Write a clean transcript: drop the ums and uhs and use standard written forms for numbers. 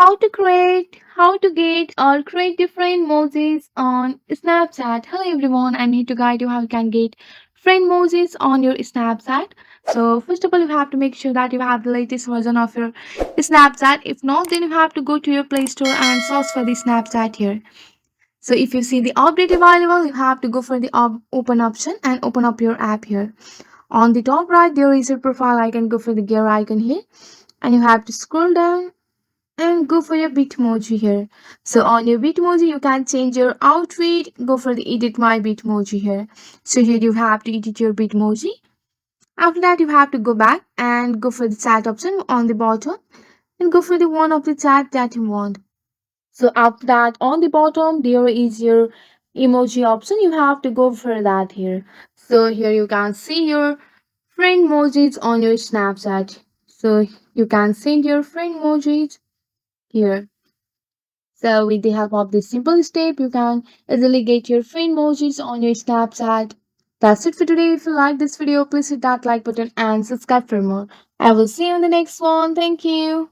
how to get or create different emojis on Snapchat. Hello everyone, I'm here to guide you how you can get friend emojis on your Snapchat. So first of all, you have to make sure that you have the latest version of your Snapchat. If not, then you have to go to your Play Store and search for the Snapchat here. So if you see the update available, you have to go for the open option and open up your app here. On the top right, there is your profile icon. Go for the gear icon here, and you have to scroll down and go for your Bitmoji here. So on your Bitmoji, you can change your outfit. Go for the edit my Bitmoji here. So here you have to edit your Bitmoji. After that, you have to go back and go for the chat option on the bottom and go for the one of the chat that you want. So after that, on the bottom, there is your emoji option. You have to go for that here. So here you can see your friend emojis on your Snapchat. So you can send your friend emojis here. So with the help of this simple step, you can easily get your friend emojis on your Snapchat. That's it for today. If you like this video, please hit that like button and subscribe for more. I will see you in the next one. Thank you.